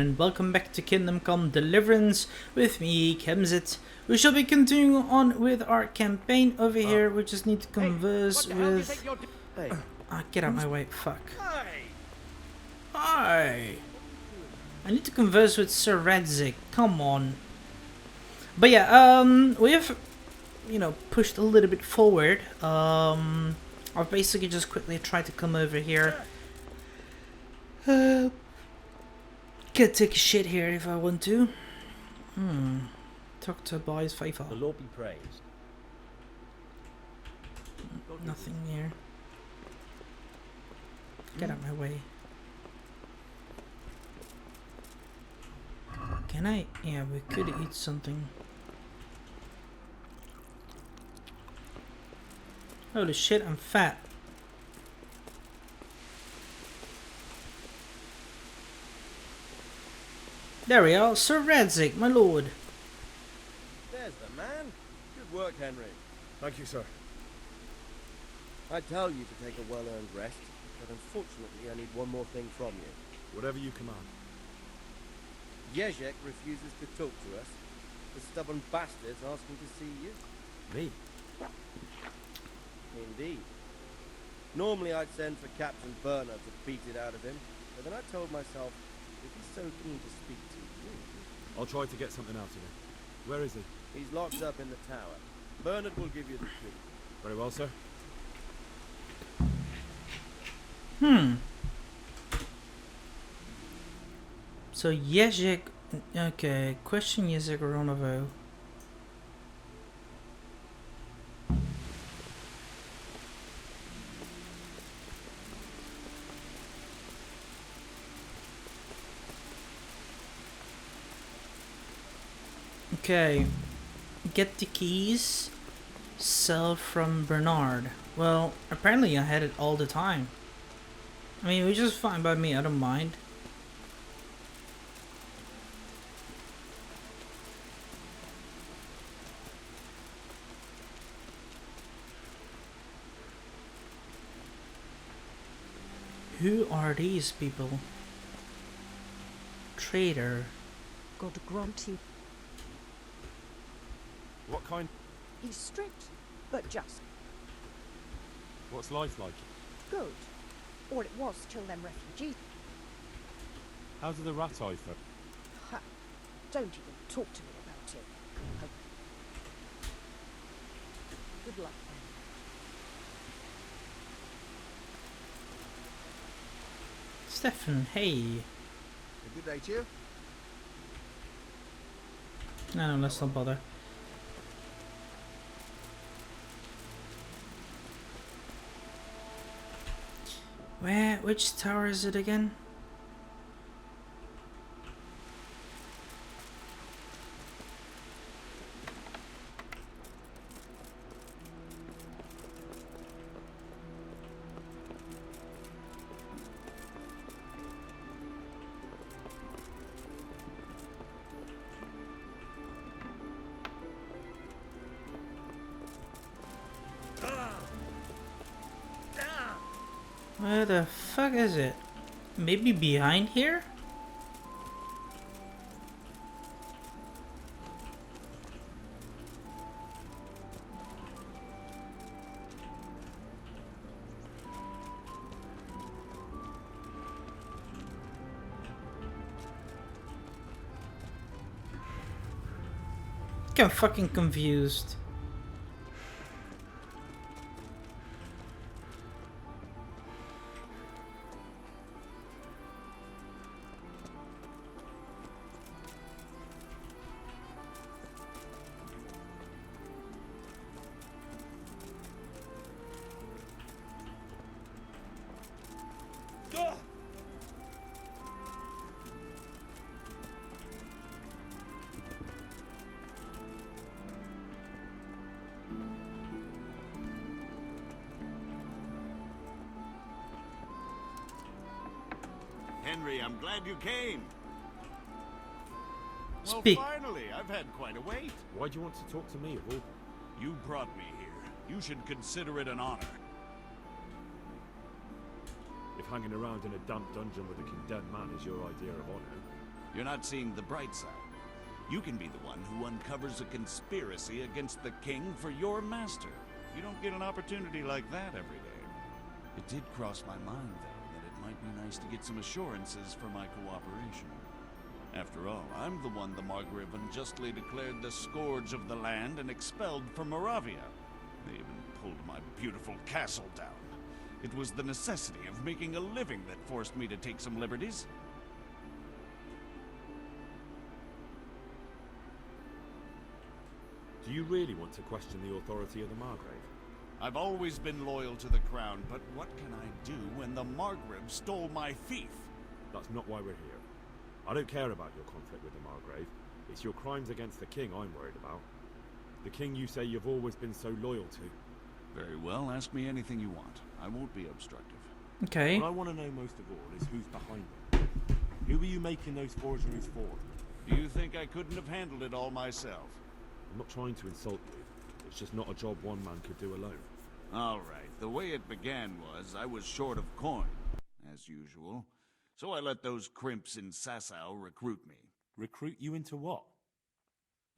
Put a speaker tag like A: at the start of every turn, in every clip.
A: and welcome back to Kingdom Come Deliverance with me, Kemzit. We shall be continuing on with our campaign over here. We just need to converse with... get out of my way, fuck. Hi! I need to converse with Sir Radzik, come on. But yeah, we have, you know, pushed a little bit forward. I'll basically just quickly try to come over here. Could take a shit here if I want to. Talk to boys, faithful.
B: The Lord be praised.
A: Nothing here. Get out of my way. Can I? Yeah, we could eat something. Holy shit, I'm fat. There we are, Sir Radzik, my lord.
C: There's the man. Good work, Henry.
D: Thank you, sir.
C: I tell you to take a well-earned rest, but unfortunately I need one more thing from you.
D: Whatever you command.
C: Jezek refuses to talk to us. The stubborn bastard's asking to see you.
D: Me?
C: Indeed. Normally I'd send for Captain Burner to beat it out of him, but then I told myself, if he's so keen to speak to you...
D: I'll try to get something out of him. Where is he?
C: He's locked up in the tower. Bernard will give you the key.
D: Very well, sir.
A: So Jezek... Okay, question Jezek Ronovo. Okay, get the keys, sell from Bernard. Well, apparently I had it all the time. I mean, which is fine by me, I don't mind. Who are these people? Traitor.
E: God grant you.
D: What kind?
E: He's strict, but just.
D: What's life like?
E: Good. Or it was till them refugees.
D: How do the rat eye fare?
E: Ha! Don't even talk to me about it. Oh. Good luck then.
A: Stefan, hey.
C: A good day to you.
A: No, let's not bother. Which tower is it again? Where the fuck is it? Maybe behind here? I'm fucking confused.
F: Henry, I'm glad you came.
A: Speak.
F: Well, finally, I've had quite a wait.
D: Why do you want to talk to me of all?
F: You brought me here. You should consider it an honor.
D: If hanging around in a damp dungeon with a condemned man is your idea of honor.
F: You're not seeing the bright side. You can be the one who uncovers a conspiracy against the king for your master. You don't get an opportunity like that every day. It did cross my mind, though, that it might be nice to get some assurances for my cooperation. After all, I'm the one the Margrave unjustly declared the scourge of the land and expelled from Moravia. They even pulled my beautiful castle down. It was the necessity of making a living that forced me to take some liberties.
D: Do you really want to question the authority of the Margrave?
F: I've always been loyal to the crown, but what can I do when the Margrave stole my fief?
D: That's not why we're here. I don't care about your conflict with the Margrave. It's your crimes against the king I'm worried about. The king you say you've always been so loyal to.
F: Very well, ask me anything you want. I won't be obstructive.
A: Okay.
D: What I want to know most of all is who's behind them. Who are you making those forgeries for?
F: Do you think I couldn't have handled it all myself?
D: I'm not trying to insult you. It's just not a job one man could do alone.
F: All right, the way it began was I was short of coin, as usual. So I let those crimps in Sasau recruit me.
D: Recruit you into what?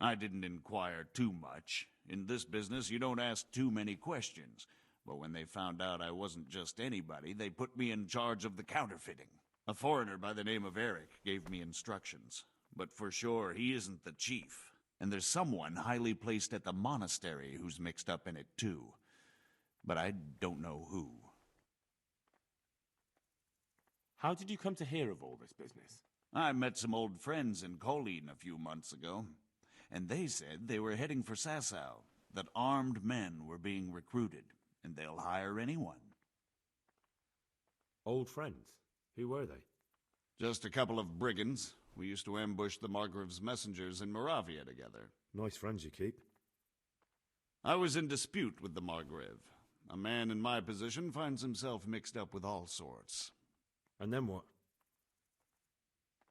F: I didn't inquire too much. In this business, you don't ask too many questions. But when they found out I wasn't just anybody, they put me in charge of the counterfeiting. A foreigner by the name of Eric gave me instructions. But for sure, he isn't the chief. And there's someone highly placed at the monastery who's mixed up in it too. But I don't know who.
D: How did you come to hear of all this business?
F: I met some old friends in Colleen a few months ago, and they said they were heading for Sasau, that armed men were being recruited, and they'll hire anyone.
D: Old friends? Who were they?
F: Just a couple of brigands. We used to ambush the Margrave's messengers in Moravia together.
D: Nice friends you keep.
F: I was in dispute with the Margrave. A man in my position finds himself mixed up with all sorts.
D: And then what?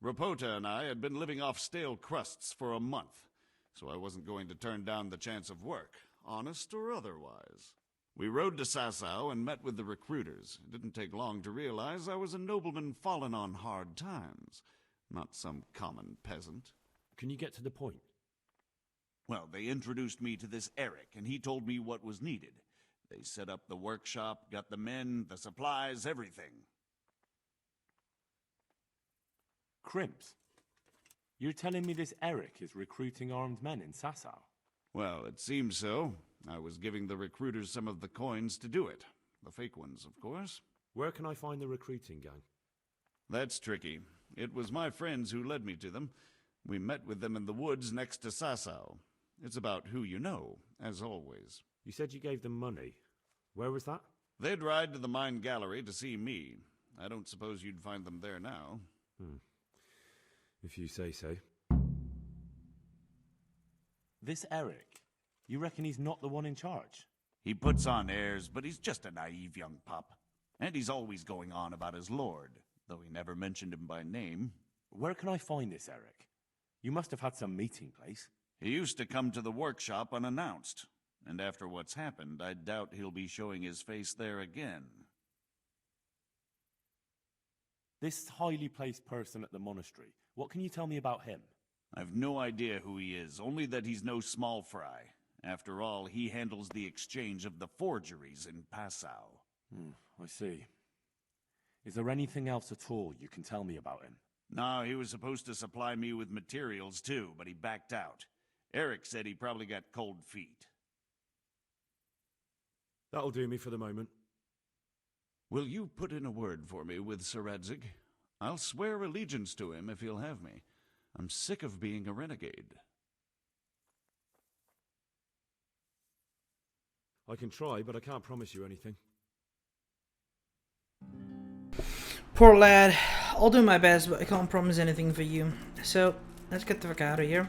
F: Rapota and I had been living off stale crusts for a month, so I wasn't going to turn down the chance of work, honest or otherwise. We rode to Sasau and met with the recruiters. It didn't take long to realize I was a nobleman fallen on hard times, not some common peasant.
D: Can you get to the point?
F: Well, they introduced me to this Eric, and he told me what was needed. They set up the workshop, got the men, the supplies, everything.
D: Crimps? You're telling me this Eric is recruiting armed men in Sasau?
F: Well, it seems so. I was giving the recruiters some of the coins to do it. The fake ones, of course.
D: Where can I find the recruiting gang?
F: That's tricky. It was my friends who led me to them. We met with them in the woods next to Sasau. It's about who you know, as always.
D: You said you gave them money. Where was that?
F: They'd ride to the mine gallery to see me. I don't suppose you'd find them there now.
D: If you say so. This Eric, you reckon he's not the one in charge?
F: He puts on airs, but he's just a naive young pup. And he's always going on about his lord, though he never mentioned him by name.
D: Where can I find this Eric? You must have had some meeting place.
F: He used to come to the workshop unannounced. And after what's happened, I doubt he'll be showing his face there again.
D: This highly placed person at the monastery, what can you tell me about him?
F: I've no idea who he is, only that he's no small fry. After all, he handles the exchange of the forgeries in Passau.
D: I see. Is there anything else at all you can tell me about him?
F: No, he was supposed to supply me with materials too, but he backed out. Eric said he probably got cold feet.
D: That'll do me for the moment.
F: Will you put in a word for me with Sir Radzig? I'll swear allegiance to him if he'll have me. I'm sick of being a renegade.
D: I can try, but I can't promise you anything.
A: Poor lad. I'll do my best, but I can't promise anything for you. So, let's get the fuck out of here.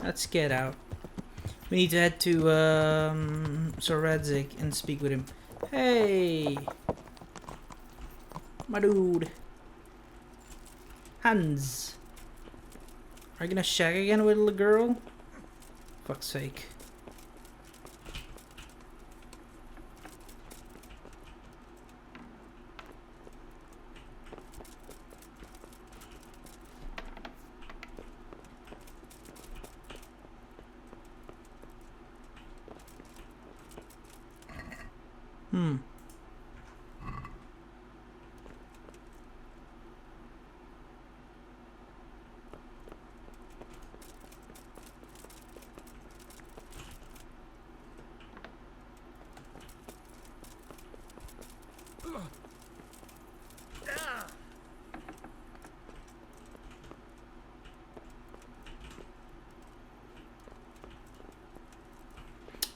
A: Let's get out. We need to head to Sir Radzig and speak with him. Hey! My dude. Hans. Are you gonna shag again with a little girl? Fuck's sake. Hmm.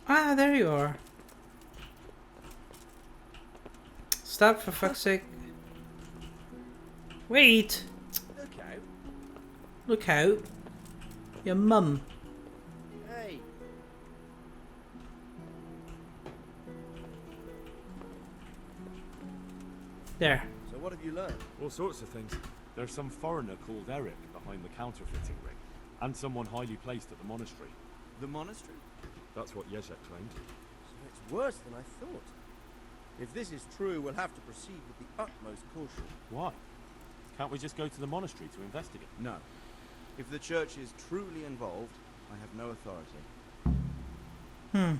A: Ah, there you are. Stop, for fuck's sake. Wait!
C: Look out.
A: Look out. Your mum.
C: Hey.
A: There.
C: So what have you learned?
D: All sorts of things. There's some foreigner called Eric behind the counterfeiting ring, and someone highly placed at the monastery.
C: The monastery?
D: That's what Yezhek claimed.
C: So it's worse than I thought. If this is true, we'll have to proceed with the utmost caution.
D: Why? Can't we just go to the monastery to investigate?
B: No. If the church is truly involved, I have no authority.
A: Hmm.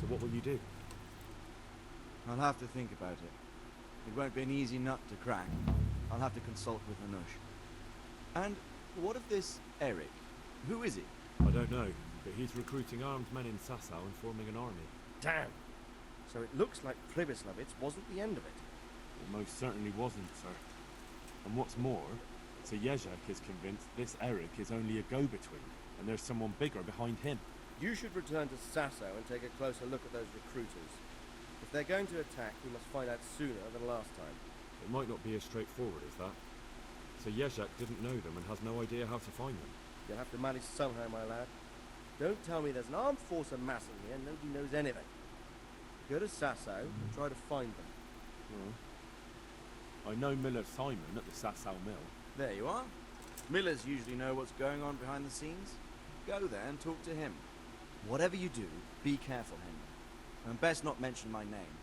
D: So what will you do?
B: I'll have to think about it. It won't be an easy nut to crack. I'll have to consult with Hanush. And what of this Eric? Who is he?
D: I don't know, but he's recruiting armed men in Sasau and forming an army.
C: Damn. So it looks like Pribyslavitz wasn't the end of it.
D: It most certainly wasn't, sir. And what's more, Sir Yezhek is convinced this Eric is only a go-between, and there's someone bigger behind him.
C: You should return to Sasau and take a closer look at those recruiters. If they're going to attack, we must find out sooner than last time.
D: It might not be as straightforward as that. Sir Yezhek didn't know them and has no idea how to find them.
C: You'll have to manage somehow, my lad. Don't tell me there's an armed force amassing here and nobody knows anything. Go to Sasau and try to find them.
D: I know Miller Simon at the Sasau mill.
B: There you are. Millers usually know what's going on behind the scenes. Go there and talk to him. Whatever you do, be careful, Henry. And best not mention my name.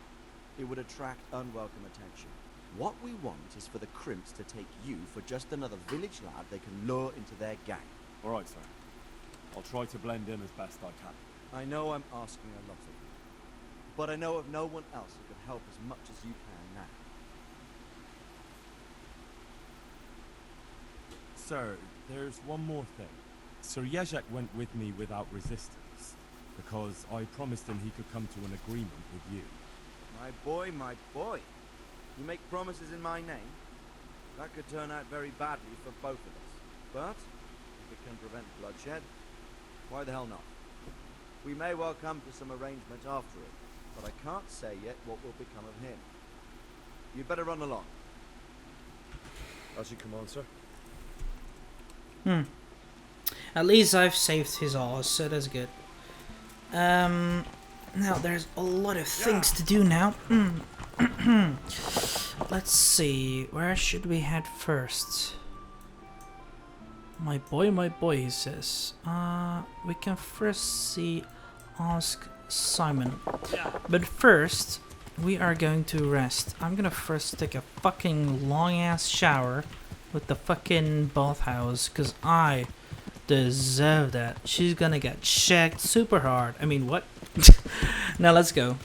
B: It would attract unwelcome attention. What we want is for the crimps to take you for just another village lad they can lure into their gang.
D: All right, sir. I'll try to blend in as best I can.
B: I know I'm asking a lot of you, but I know of no one else who can help as much as you can now.
D: Sir, there's one more thing. Sir Yezhek went with me without resistance, because I promised him he could come to an agreement with you.
B: My boy, my boy. You make promises in my name? That could turn out very badly for both of us. But, if it can prevent bloodshed, why the hell not? We may well come to some arrangement after it, but I can't say yet what will become of him. You'd better run along.
D: As you command, sir.
A: At least I've saved his ass, so that's good. Now there's a lot of things to do now. Let's see, where should we head first? My boy, he says. We can first ask Simon. But first, we are going to rest. I'm gonna first take a fucking long ass shower with the fucking bathhouse, cause I deserve that. She's gonna get shagged super hard. I mean, what? Now let's go.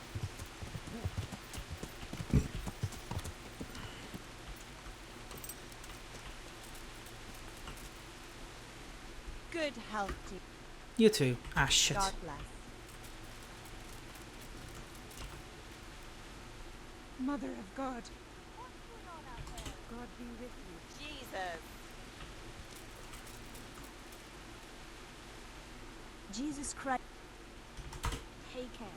E: Good health to
A: You too. Ah, shit.
E: God bless. Mother of God. God be with you.
G: Jesus.
E: Jesus Christ. Take care.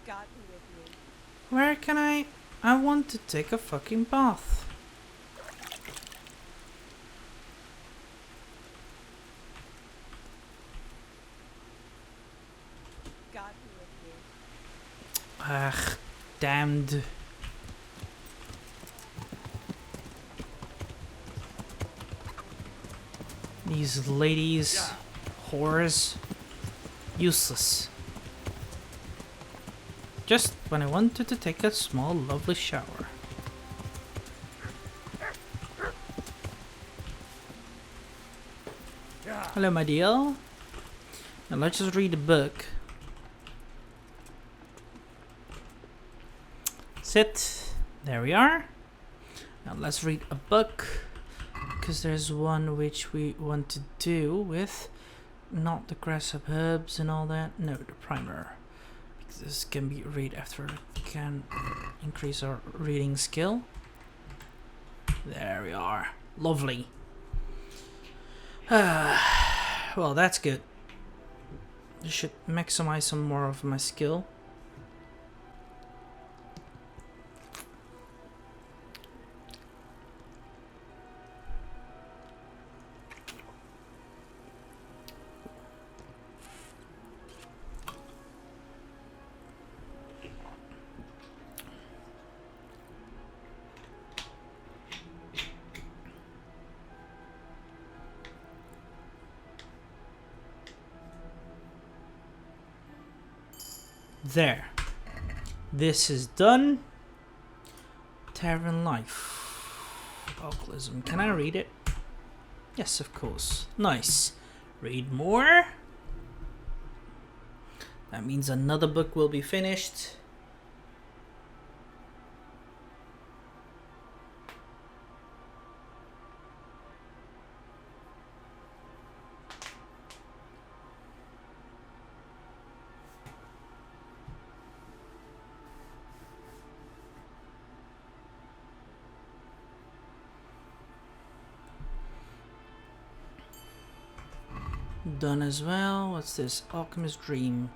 G: God be with you.
A: Where can I want to take a fucking bath. Ugh, damned. These ladies, whores, useless. Just when I wanted to take a small, lovely shower. Hello, my dear. Now let's just read a book. Sit. There we are. Now let's read a book. Because there's one which we want to do with not the grasshopper herbs and all that. No, the primer. Because this can be read after. Can increase our reading skill. There we are. Lovely. Well, that's good. I should maximize some more of my skill. There. This is done. Tavern life. Alcoholism. Can I read it? Yes, of course. Nice. Read more. That means another book will be finished. Done as well. What's this? Alchemist's Dream.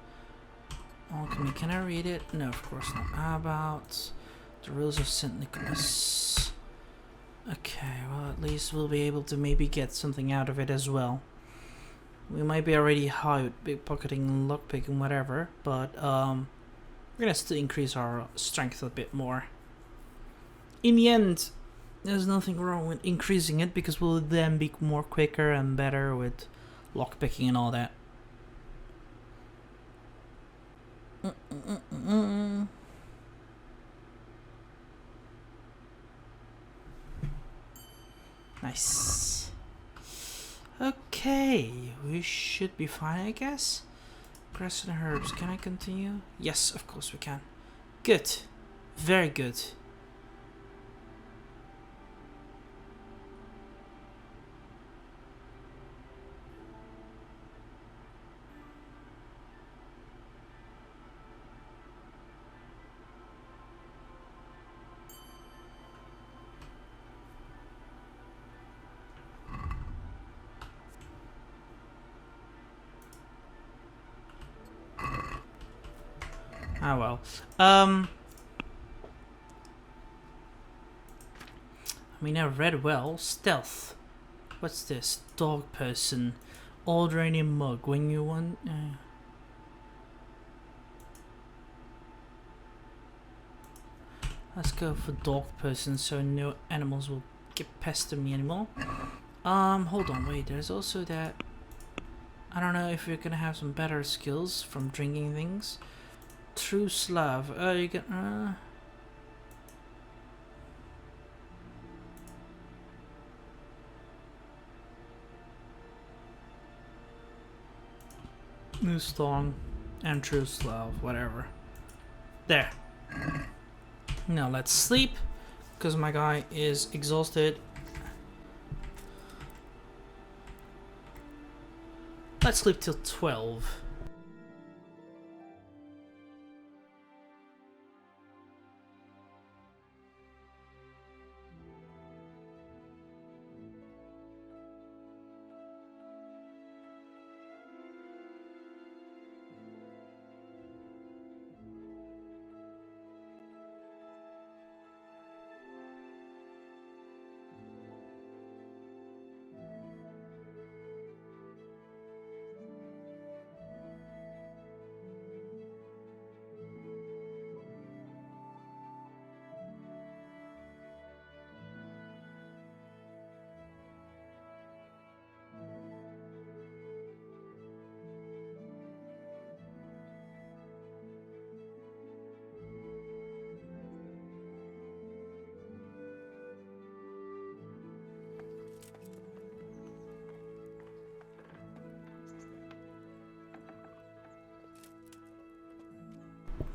A: Alchemy. Can I read it? No, of course not. How about the rules of St. Nicholas? Okay, well, at least we'll be able to maybe get something out of it as well. We might be already high with pickpocketing, lockpicking, whatever, but we're gonna still increase our strength a bit more. In the end, there's nothing wrong with increasing it because we'll then be more quicker and better with lockpicking and all that. Nice. Okay, we should be fine, I guess. Grass and herbs. Can I continue? Yes, of course we can. Good. Very good. Ah well. I mean, I read well. Stealth. What's this? Dog person. Old rainy mug. When you want. Let's go for dog person so no animals will get pester me anymore. Hold on, wait. There's also that. I don't know if you're gonna have some better skills from drinking things. True Slav. You can. New Song and True Slav, whatever. There. Now let's sleep, because my guy is exhausted. Let's sleep till 12.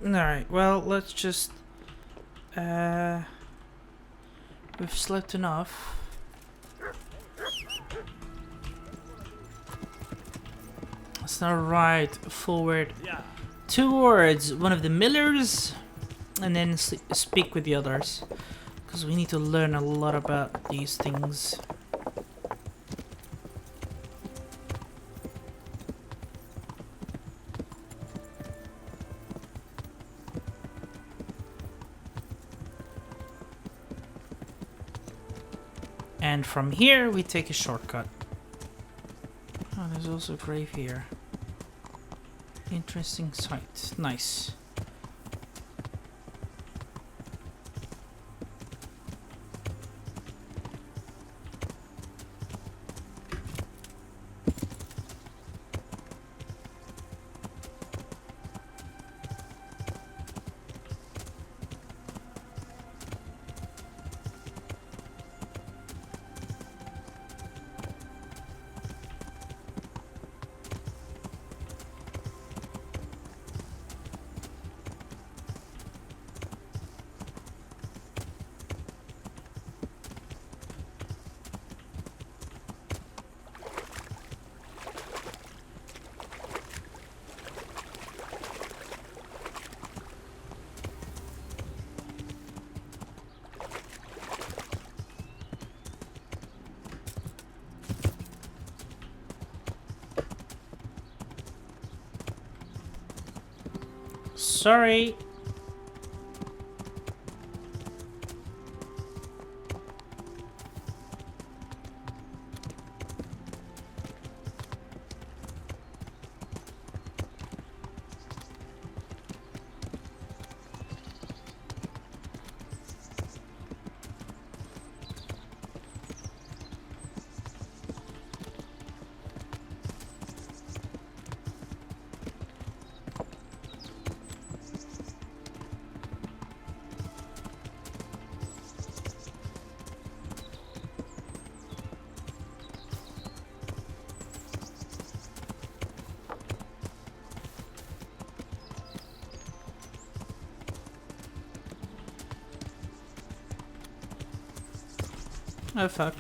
A: Alright, well, let's just... we've slept enough. Let's now ride forward towards one of the millers and then speak with the others. Because we need to learn a lot about these things. And from here, we take a shortcut. Oh, there's also a grave here. Interesting sight. Nice. Sorry. Oh fuck.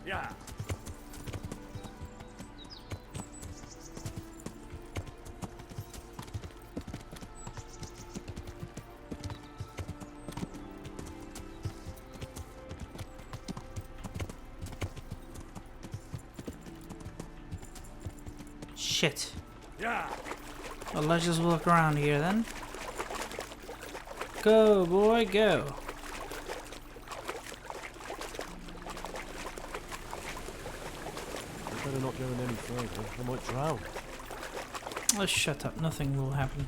D: Yeah.
A: Shit.
D: Yeah.
A: Well, let's just walk around here then. Go, boy, go.
C: I better not go any further. I might drown.
A: Oh, shut up. Nothing will happen.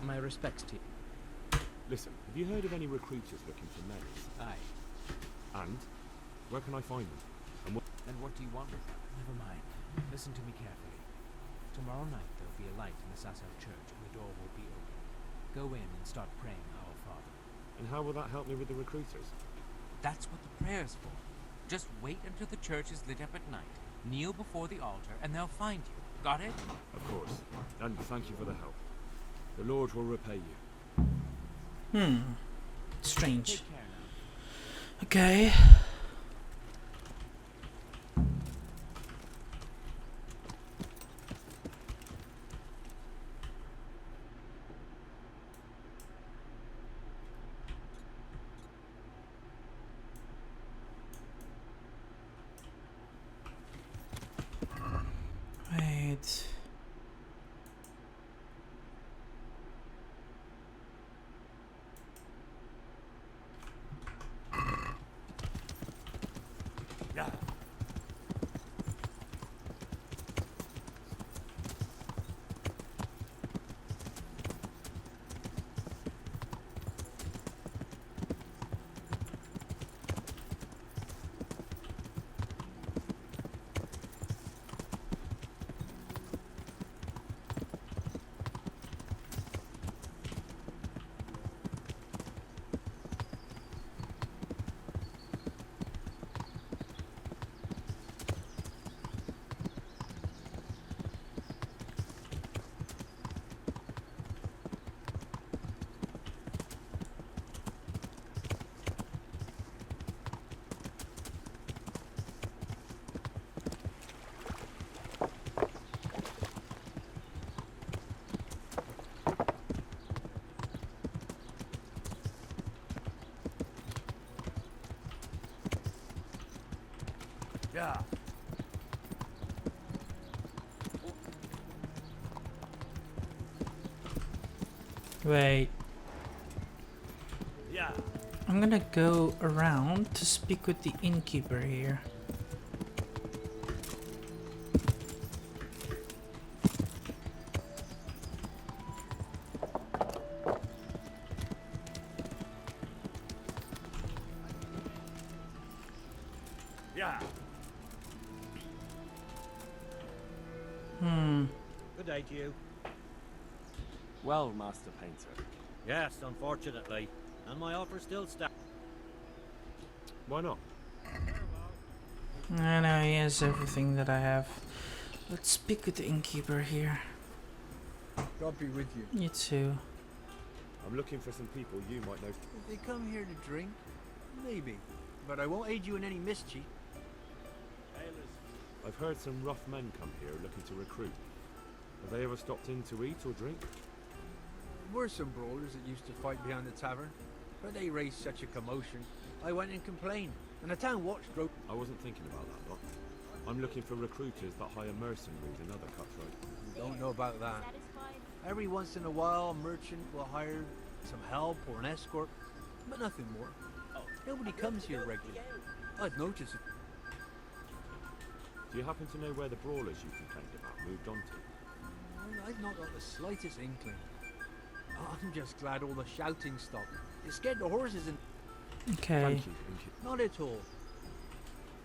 H: My respects to you.
D: Listen, have you heard of any recruiters looking for men?
H: Aye.
D: And where can I find them? And what?
H: And what do you want with them? Never mind. Listen to me carefully. Tomorrow night there'll be a light in the Sasau church and the door will be open. Go in and start praying Our Father.
D: And how will that help me with the recruiters?
I: That's what the prayer's for. Just wait until the church is lit up at night. Kneel before the altar and they'll find you. Got it?
D: Of course. And thank you for the help. The Lord will repay you.
A: Strange.
I: Take care now.
A: Okay. Wait.
D: Yeah.
A: Wait.
B: Yeah.
A: I'm gonna go around to speak with the innkeeper here.
B: Yeah.
J: Good day to you.
K: Well, Master Painter.
J: Yes, unfortunately. And my offer still stands.
D: Why not?
A: I know he has everything that I have. Let's speak with the innkeeper here.
L: God be with you.
A: You too.
D: I'm looking for some people you might know.
L: If they come here to drink, maybe. But I won't aid you in any mischief.
D: I've heard some rough men come here looking to recruit. Have they ever stopped in to eat or drink?
L: There were some brawlers that used to fight behind the tavern, but they raised such a commotion. I went and complained, and the town watch drove.
D: I wasn't thinking about that lot. I'm looking for recruiters that hire mercenaries and other cutthroats.
L: Don't know about that. Every once in a while, a merchant will hire some help or an escort, but nothing more. Nobody comes here regularly. I've noticed it.
D: Do you happen to know where the brawlers you complained about moved on to?
L: Well, I've not got the slightest inkling. I'm just glad all the shouting stopped. It scared the horses and...
A: Okay.
D: Thank you, thank you.
L: Not at all.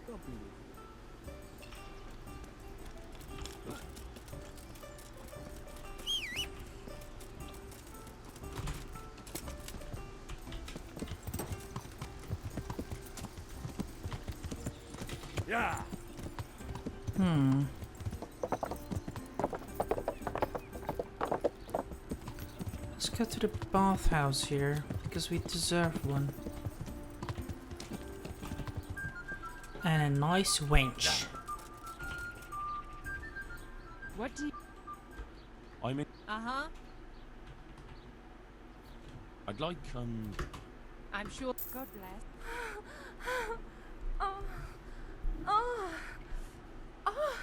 L: God be with you.
B: Yeah.
A: Let's go to the bathhouse here, because we deserve one. And a nice wench.
G: What do you...
K: I'm in.
G: Uh-huh.
K: I'd like,
G: I'm sure... God bless. Oh. Oh. Oh.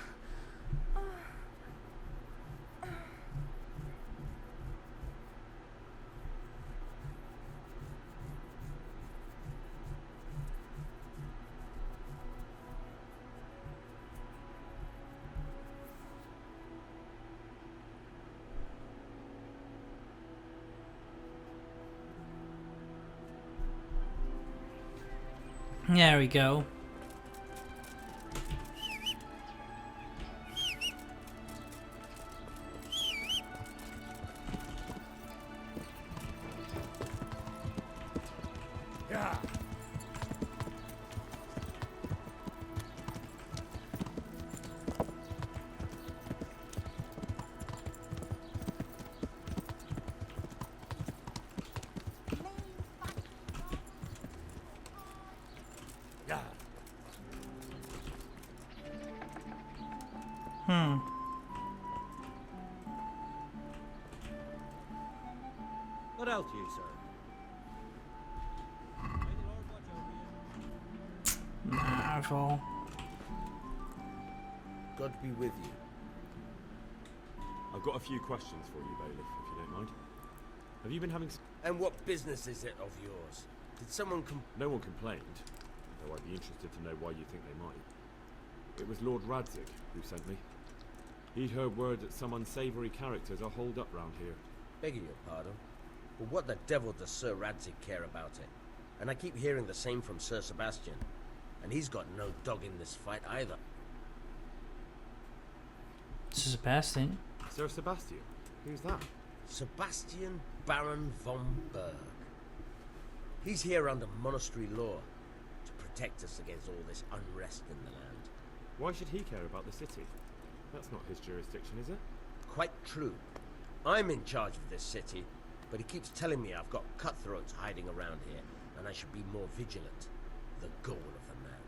A: There we go.
B: Yeah. Yeah.
J: What else do you, sir?
A: Nah, I've all.
C: God be with you.
D: I've got a few questions for you, Bailiff, if you don't mind. Have you been having...
C: And what business is it of yours? Did someone
D: No one complained, though I'd be interested to know why you think they might. It was Lord Radzig who sent me. He'd heard word that some unsavoury characters are holed up round here.
C: Begging your pardon, but what the devil does Sir Radzig care about it? And I keep hearing the same from Sir Sebastian. And he's got no dog in this fight either.
A: This is Sebastian.
D: Sir Sebastian? Who's that?
C: Sebastian Baron von Berg. He's here under monastery law to protect us against all this unrest in the land.
D: Why should he care about the city? That's not his jurisdiction, is it?
C: Quite true. I'm in charge of this city, but he keeps telling me I've got cutthroats hiding around here, and I should be more vigilant. The goal of the man.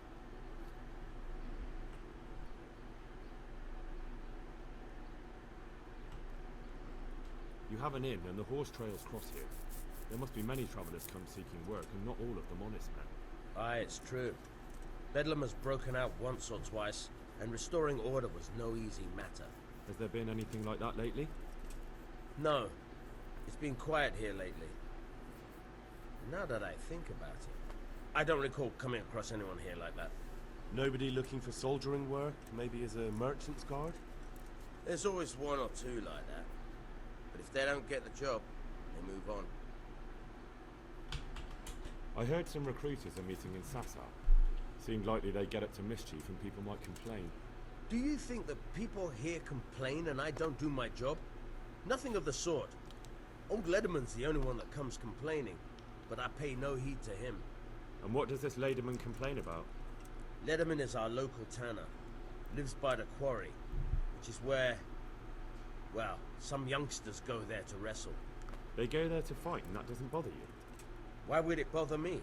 D: You have an inn and the horse trails cross here. There must be many travellers come seeking work, and not all of them honest men.
C: Aye, it's true. Bedlam has broken out once or twice, and restoring order was no easy matter.
D: Has there been anything like that lately?
C: No. It's been quiet here lately. Now that I think about it, I don't recall coming across anyone here like that.
K: Nobody looking for soldiering work? Maybe as a merchant's guard?
C: There's always one or two like that. But if they don't get the job, they move on.
D: I heard some recruiters are meeting in Sassa. Seemed likely they get up to mischief and people might complain.
C: Do you think that people here complain and I don't do my job? Nothing of the sort. Old Lederman's the only one that comes complaining, but I pay no heed to him.
D: And what does this Lederman complain about?
C: Lederman is our local tanner. Lives by the quarry, which is where, well, some youngsters go there to wrestle.
D: They go there to fight and that doesn't bother you?
C: Why would it bother me?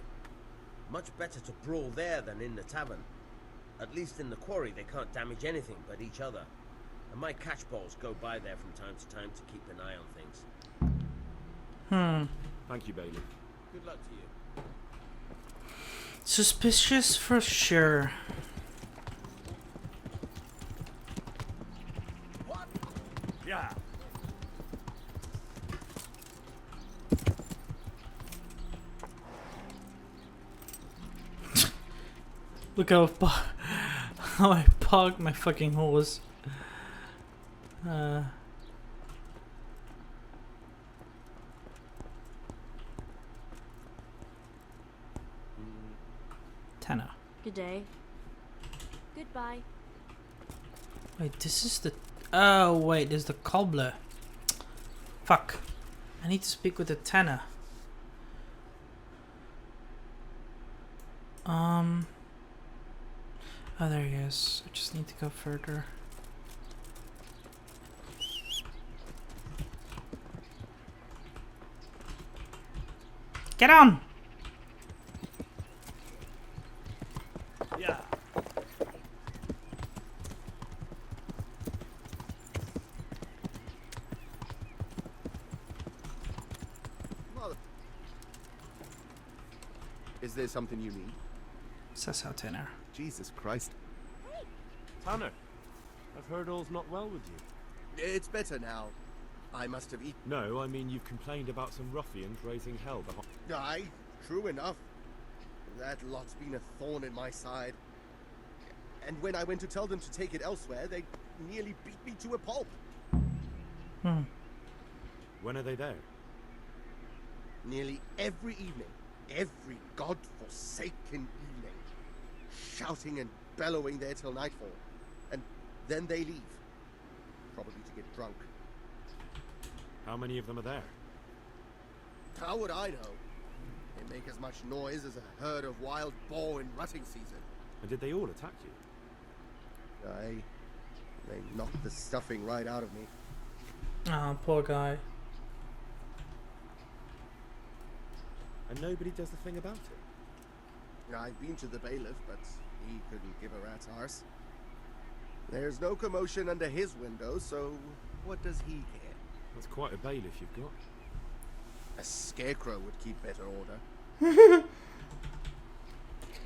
C: Much better to brawl there than in the tavern. At least in the quarry they can't damage anything but each other. And my catchballs go by there from time to time to keep an eye on things.
D: Thank you, Bailey.
C: Good luck to you.
A: Suspicious for sure.
C: What?
K: Yeah.
A: Look how I parked my fucking horse. Tanner.
E: Good day. Goodbye.
A: Wait, this is the... Oh, wait, there's the cobbler. Fuck. I need to speak with the tanner. Oh, there he is. I just need to go further. Get on!
K: Yeah.
M: Is there something you need?
A: Says how Tanner.
M: Jesus Christ.
K: Tanner, I've heard all's not well with you.
M: It's better now. I must have eaten.
D: No, I mean you've complained about some ruffians raising hell behind...
M: Aye, true enough. That lot's been a thorn in my side. And when I went to tell them to take it elsewhere, they nearly beat me to a pulp.
D: When are they there?
M: Nearly every evening. Every god-forsaken evening. Shouting and bellowing there till nightfall. And then they leave. Probably to get drunk.
D: How many of them are there?
M: How would I know? They make as much noise as a herd of wild boar in rutting season.
D: And did they all attack you?
M: Aye. They knocked the stuffing right out of me.
A: Oh, poor guy.
D: And nobody does the thing about it?
M: I've been to the bailiff, but he couldn't give a rat's arse. There's no commotion under his window, so what does he care?
D: That's quite a bailiff you've got.
M: A scarecrow would keep better order.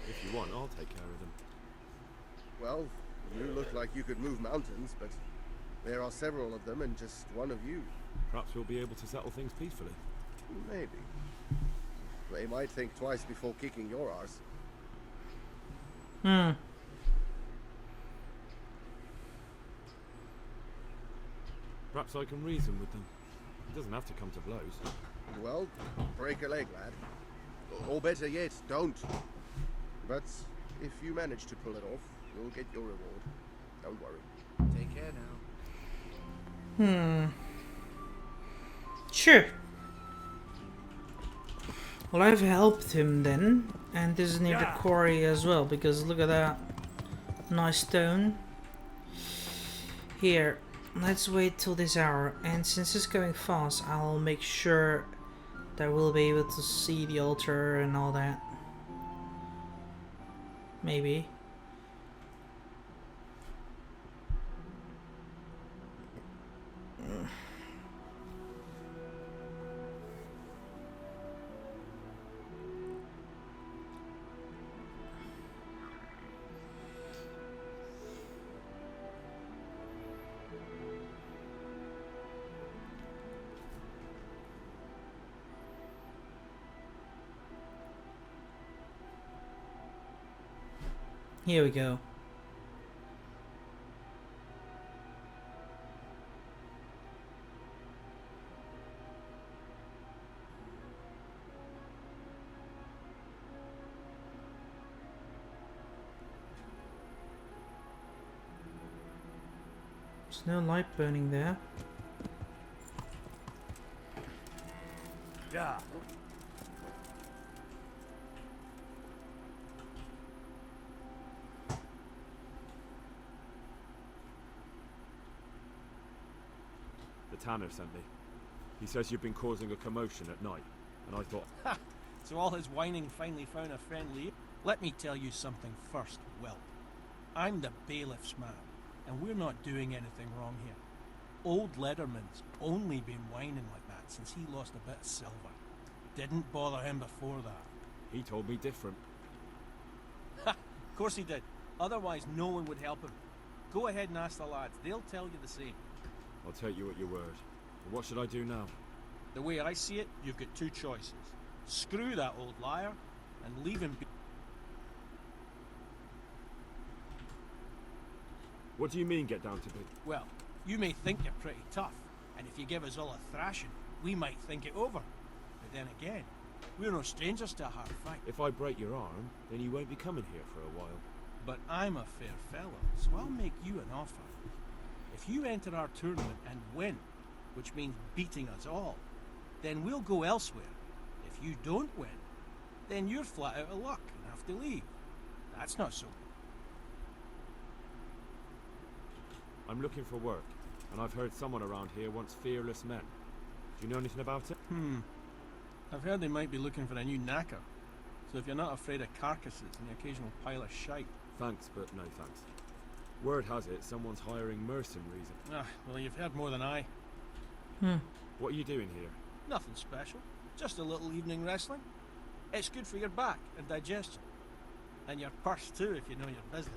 D: If you want, I'll take care of them.
M: Well, you look like you could move mountains, but there are several of them and just one of you.
D: Perhaps we'll be able to settle things peacefully.
M: Maybe. They might think twice before kicking your arse.
D: Perhaps I can reason with them. It doesn't have to come to blows.
M: Well, break a leg, lad. Or better yet, don't. But if you manage to pull it off, you'll get your reward. Don't worry. Take care now.
A: Sure. Well, I've helped him then, and this is near the quarry as well, because look at that. Nice stone. Here, let's wait till this hour, and since it's going fast, I'll make sure that we'll be able to see the altar and all that. Maybe. Here we go. There's no light burning there.
L: Yeah.
D: The tanner sent me. He says you've been causing a commotion at night, and I thought...
N: Ha! So all his whining finally found a friendly ear? Let me tell you something first, Will. I'm the bailiff's man, and we're not doing anything wrong here. Old Lederman's only been whining like that since he lost a bit of silver. Didn't bother him before that.
D: He told me different.
N: Ha! Of course he did. Otherwise no one would help him. Go ahead and ask the lads. They'll tell you the same.
D: I'll take you at your word. But what should I do now?
N: The way I see it, you've got two choices. Screw that old liar and leave him be.
D: What do you mean, get down to business?
N: Well, you may think you're pretty tough, and if you give us all a thrashing, we might think it over. But then again, we're no strangers to a hard fight.
D: If I break your arm, then you won't be coming here for a while.
N: But I'm a fair fellow, so I'll make you an offer. If you enter our tournament and win, which means beating us all, then we'll go elsewhere. If you don't win, then you're flat out of luck and have to leave. That's not so.
D: I'm looking for work, and I've heard someone around here wants fearless men. Do you know anything about it?
N: I've heard they might be looking for a new knacker. So if you're not afraid of carcasses and the occasional pile of shite.
D: Thanks, but no thanks. Word has it, someone's hiring mercenaries.
N: Well, you've heard more than I.
D: What are you doing here?
N: Nothing special. Just a little evening wrestling. It's good for your back and digestion. And your purse too, if you know your business.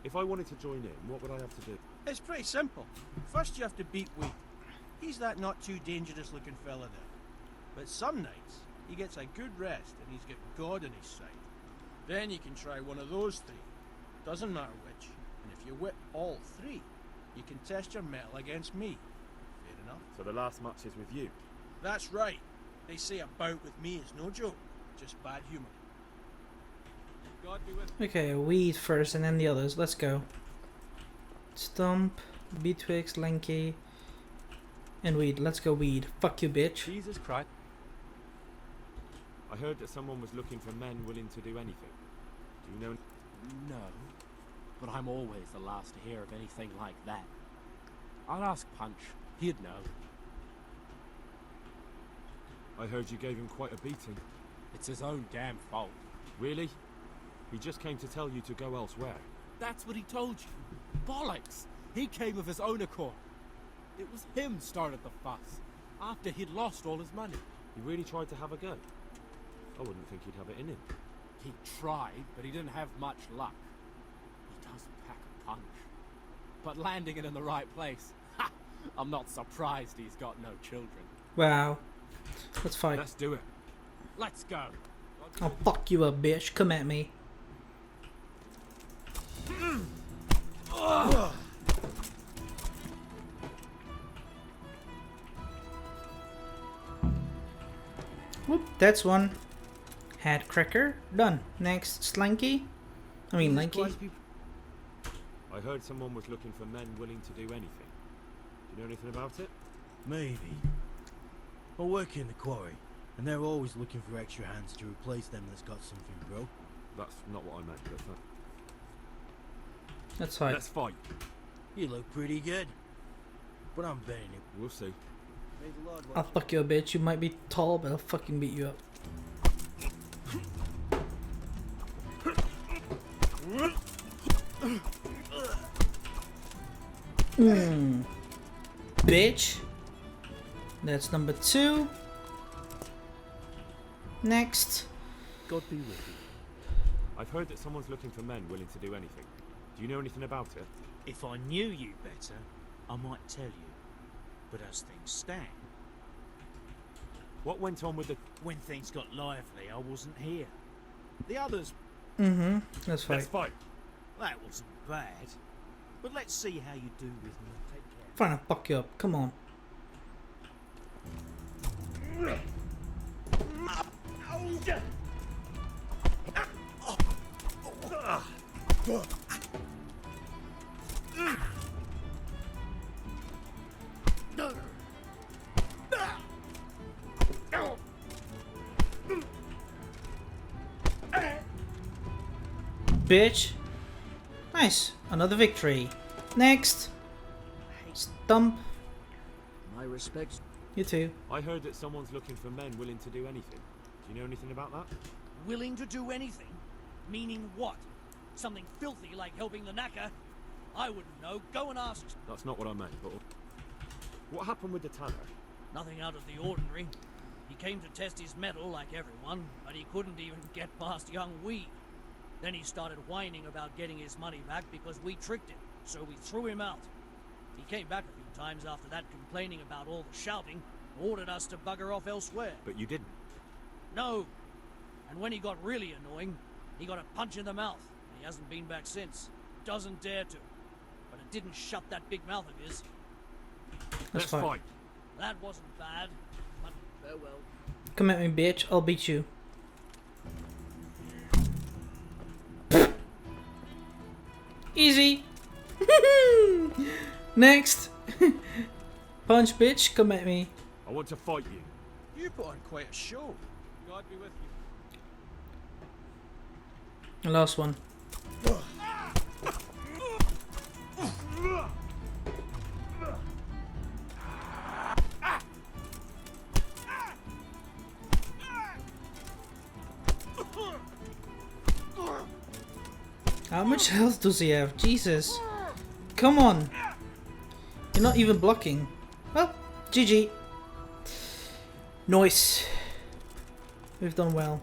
D: If I wanted to join in, what would I have to do?
N: It's pretty simple. First you have to beat Wade. He's that not too dangerous looking fella there. But some nights, he gets a good rest and he's got God on his side. Then you can try one of those three. Doesn't matter which. And if you whip all three, you can test your mettle against me. Fair enough.
D: So the last match is with you?
N: That's right. They say a bout with me is no joke. Just bad humour. God be with you.
A: Okay, weed first and then the others. Let's go. Stump, Betwixt, Lanky, and weed. Let's go weed. Fuck you, bitch.
K: Jesus Christ.
D: I heard that someone was looking for men willing to do anything. Do you know?
O: No, but I'm always the last to hear of anything like that. I'll ask Punch. He'd know.
D: I heard you gave him quite a beating.
O: It's his own damn fault.
D: Really? He just came to tell you to go elsewhere.
O: That's what he told you. Bollocks! He came of his own accord. It was him started the fuss, after he'd lost all his money.
D: He really tried to have a go. I wouldn't think he'd have it in him.
O: He tried, but he didn't have much luck. He does pack a punch. But landing it in the right place, ha! I'm not surprised he's got no children.
A: Wow. Let's fight.
D: Let's do it.
O: Let's go.
A: I'll fuck you up, bitch. Come at me. Whoop, that's one. Head cracker. Done. Next, Slanky. I mean, Lanky.
D: I heard someone was looking for men willing to do anything. Do you know anything about it?
B: Maybe. I work in the quarry, and they're always looking for extra hands to replace them that's got something broke.
D: That's not what I meant, but
A: Let's fight.
D: let's fight.
B: You look pretty good. But I'm betting it.
D: We'll see.
B: May the Lord
A: I'll
B: watch
A: fuck you up, bitch. You might be tall, but I'll fucking beat you up. Bitch. That's number 2. Next.
K: God be with you.
D: I've heard that someone's looking for men willing to do anything. Do you know anything about it?
J: If I knew you better, I might tell you. But as things stand,
D: What went on with the...
J: when things got lively, I wasn't here. The others
A: Mm-hmm. Let's fight.
D: Let's fight.
J: That wasn't bad. But let's see how you do with me. Take care.
A: Fine, I'll fuck you up. Come on. Bitch. Nice. Another victory. Next. Stump.
J: My respects.
A: You too.
D: I heard that someone's looking for men willing to do anything. Do you know anything about that?
P: Willing to do anything? Meaning what? Something filthy like helping the knacker? I wouldn't know. Go and ask.
D: That's not what I meant, but... What happened with the tanner?
P: Nothing out of the ordinary. He came to test his mettle like everyone, but he couldn't even get past young Wee. Then he started whining about getting his money back because we tricked him, so we threw him out. He came back a few times after that complaining about all the shouting, ordered us to bugger off elsewhere.
D: But you didn't?
P: No. And when he got really annoying, he got a punch in the mouth, and he hasn't been back since. Doesn't dare to. But it didn't shut that big mouth of his.
A: Let's fight.
P: That wasn't bad, but farewell.
A: Come at me, bitch. I'll beat you. Easy. Next. Punch, bitch. Come at me.
D: I want to fight you.
N: You put on quite a show. God be with you.
A: Last one. How much health does he have? Jesus. Come on. You're not even blocking. Well, GG. Nice. We've done well.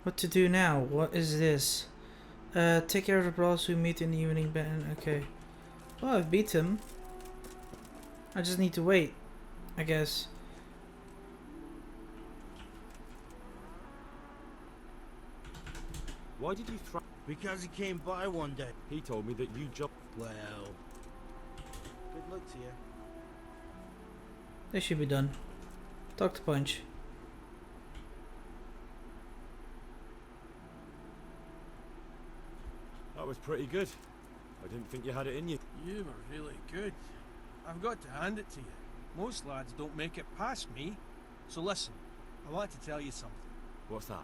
A: What to do now? What is this? Take care of the brawlers we meet in the evening. Okay. Well, I've beat him. I just need to wait, I guess.
D: Why did you throw?
J: Because he came by one day.
D: He told me that you jumped.
J: Well, good luck to you.
A: They should be done. Talk to Punch.
D: That was pretty good. I didn't think you had it in you.
N: You were really good. I've got to hand it to you. Most lads don't make it past me. So listen, I want to tell you something.
D: What's that?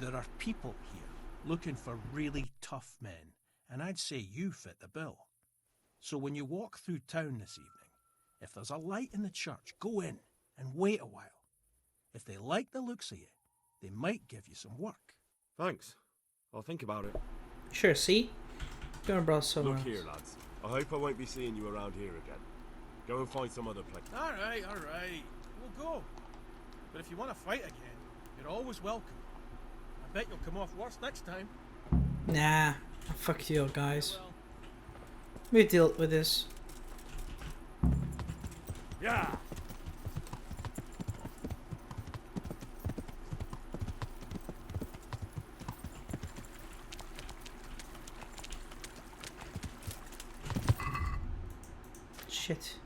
N: There are people here looking for really tough men, and I'd say you fit the bill. So when you walk through town this evening, if there's a light in the church, go in and wait a while. If they like the looks of you, they might give you some work.
D: Thanks. I'll think about it.
A: Sure, see? Go and browse somewhere
K: Look
A: else.
K: here, lads. I hope I won't be seeing you around here again. Go and find some other place.
N: All right. We'll go. But if you want to fight again, you're always welcome. I bet you'll come off worse next time.
A: Nah. Fuck you guys. We dealt with this.
D: Yeah.
A: Shit.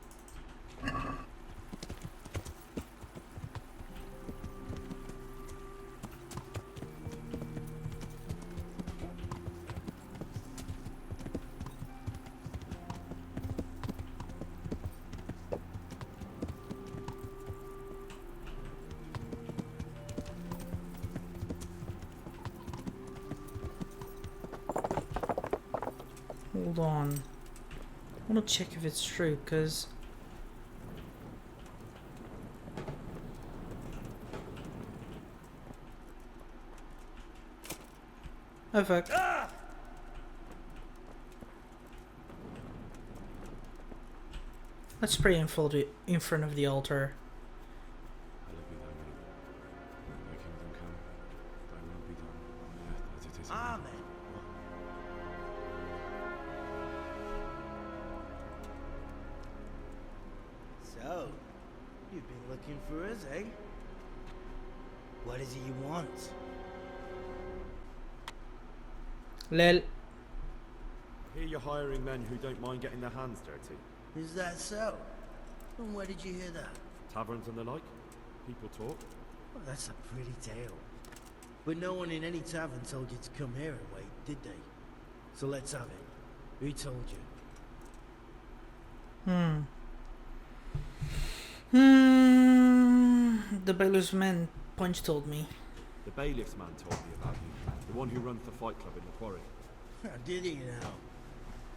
A: Hold on. I want to check if it's true, because oh fuck. Let's pray in front of the altar.
D: I love you,
Q: looking for us, eh? What is it you want?
A: Lel.
D: I hear you're hiring men who don't mind getting their hands dirty.
Q: Is that so? And where did you hear that?
D: Taverns and the like. People talk.
Q: Well, that's a pretty tale. But no one in any tavern told you to come here and wait, did they? So let's have it. Who told you?
A: The bailiff's man Punch told me.
D: The bailiff's man told me about you. The one who runs the fight club in the quarry.
Q: Did he now?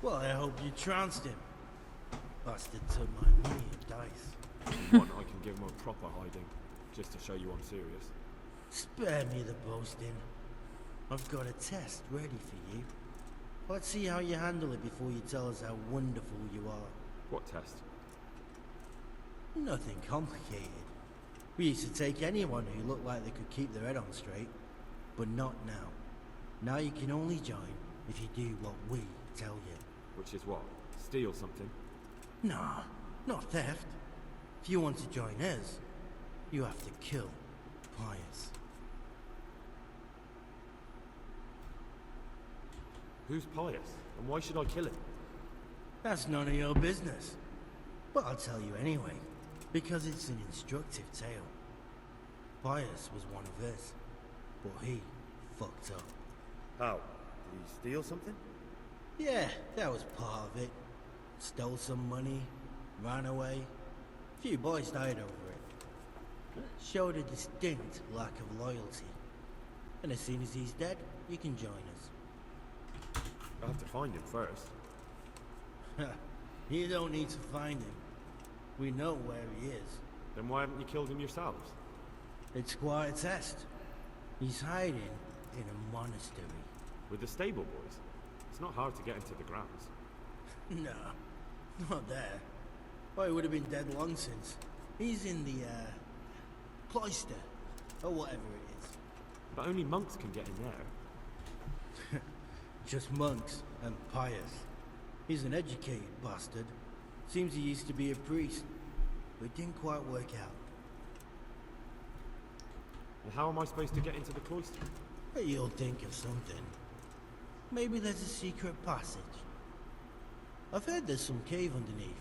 Q: Well, I hope you trounced him. Bastard took my money and dice.
D: If you want, I can give him a proper hiding, just to show you I'm serious.
Q: Spare me the boasting. I've got a test ready for you. Let's see how you handle it before you tell us how wonderful you are.
D: What test?
Q: Nothing complicated. We used to take anyone who looked like they could keep their head on straight. But not now. Now you can only join if you do what we tell you.
D: Which is what? Steal something?
Q: Nah, not theft. If you want to join us, you have to kill Pius.
D: Who's Pius? And why should I kill him?
Q: That's none of your business. But I'll tell you anyway, because it's an instructive tale. Pius was one of us, but he fucked up.
D: How? Did he steal something?
Q: Yeah, that was part of it. Stole some money, ran away. A few boys died over it. Showed a distinct lack of loyalty. And as soon as he's dead, you can join us.
D: I have to find him first.
Q: You don't need to find him. We know where he is.
D: Then why haven't you killed him yourselves?
Q: It's quite a test. He's hiding in a monastery.
D: With the stable boys? It's not hard to get into the grounds.
Q: No, not there. Oh, he would have been dead long since. He's in the, cloister, or whatever it is.
D: But only monks can get in there.
Q: Just monks and Pius. He's an educated bastard. Seems he used to be a priest, but it didn't quite work out.
D: And how am I supposed to get into the cloister?
Q: But you'll think of something. Maybe there's a secret passage. I've heard there's some cave underneath.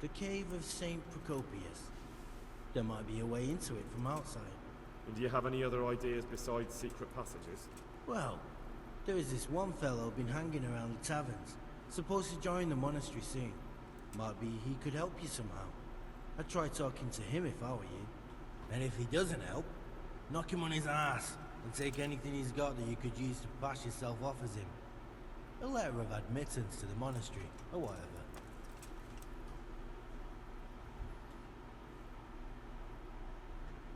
Q: The cave of St. Procopius. There might be a way into it from outside.
D: And do you have any other ideas besides secret passages?
Q: Well, there is this one fellow been hanging around the taverns. Supposed to join the monastery soon. Might be he could help you somehow. I'd try talking to him if I were you. And if he doesn't help, knock him on his ass and take anything he's got that you could use to pass yourself off as him. A letter of admittance to the monastery, or whatever.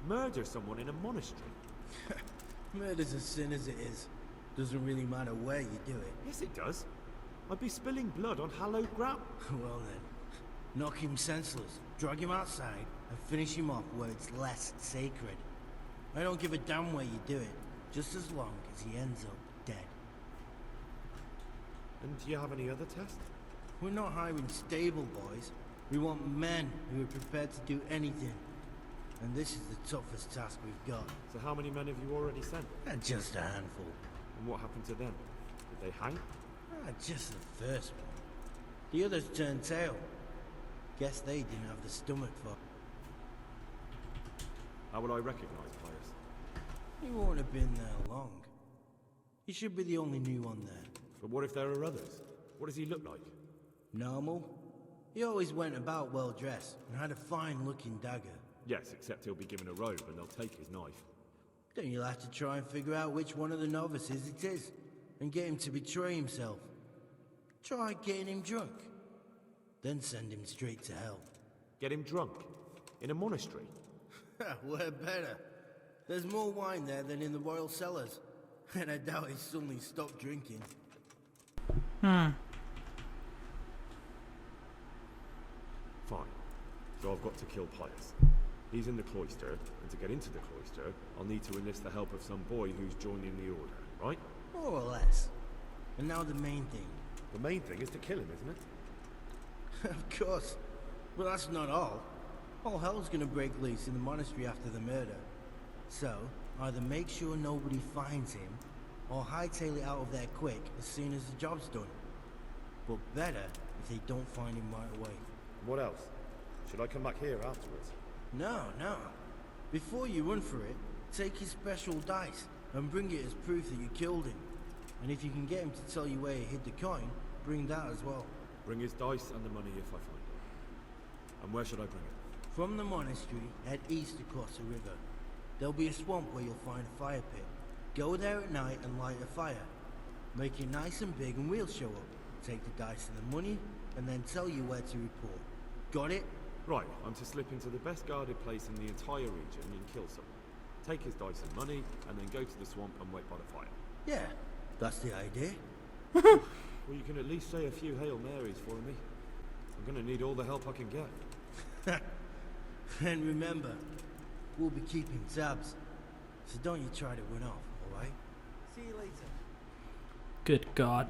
D: Murder someone in a monastery?
Q: Murder's a sin as it is. Doesn't really matter where you do it.
D: Yes, it does. I'd be spilling blood on hallowed ground.
Q: Well then, knock him senseless, drag him outside, and finish him off where it's less sacred. I don't give a damn where you do it, just as long as he ends up dead.
D: And do you have any other tests?
Q: We're not hiring stable boys. We want men who are prepared to do anything. And this is the toughest task we've got.
D: So how many men have you already sent?
Q: Just a handful.
D: And what happened to them? Did they hang?
Q: Just the first one. The others turned tail. Guess they didn't have the stomach for.
D: How will I recognize Pius?
Q: He won't have been there long. He should be the only new one there.
D: But what if there are others? What does he look like?
Q: Normal. He always went about well dressed and had a fine looking dagger.
D: Yes, except he'll be given a robe and they'll take his knife.
Q: Then you'll have to try and figure out which one of the novices it is, and get him to betray himself. Try getting him drunk, then send him straight to hell.
D: Get him drunk? In a monastery?
Q: We're better. There's more wine there than in the royal cellars, and I doubt he's suddenly stopped drinking.
D: Fine. So I've got to kill Pius. He's in the cloister, and to get into the cloister, I'll need to enlist the help of some boy who's joining the order, right?
Q: More or less. And now the main thing.
D: The main thing is to kill him, isn't it?
Q: Of course. But that's not all. All hell's gonna break loose in the monastery after the murder. So, either make sure nobody finds him, or hightail it out of there quick as soon as the job's done. But better if they don't find him right away.
D: What else? Should I come back here afterwards?
Q: No. Before you run for it, take his special dice and bring it as proof that you killed him. And if you can get him to tell you where he hid the coin, bring that as well.
D: Bring his dice and the money if I find it. And where should I bring it?
Q: From the monastery, head east across the river. There'll be a swamp where you'll find a fire pit. Go there at night and light a fire. Make it nice and big and we'll show up. Take the dice and the money, and then tell you where to report. Got it?
D: Right, I'm to slip into the best guarded place in the entire region and kill someone. Take his dice and money, and then go to the swamp and wait by the fire.
Q: Yeah, that's the idea.
D: Well, you can at least say a few Hail Marys for me. I'm gonna need all the help I can get.
Q: And remember, we'll be keeping tabs. So don't you try to run off, alright? See you later.
A: Good God.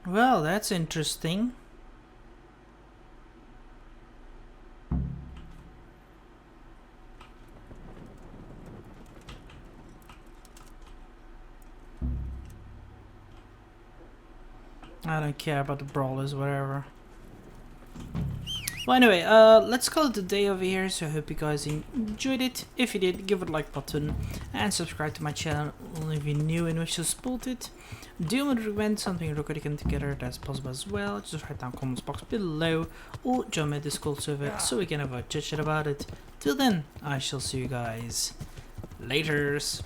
A: Well, that's interesting. I don't care about the brawlers, whatever. Well, anyway, let's call it a day over here. So I hope you guys enjoyed it. If you did, give it a like button and subscribe to my channel if you're new and wish to support it. Do you want to recommend something recording together? That's possible as well. Just write down comments box below or join my Discord server so we can have a chit chat about it. Till then, I shall see you guys laters.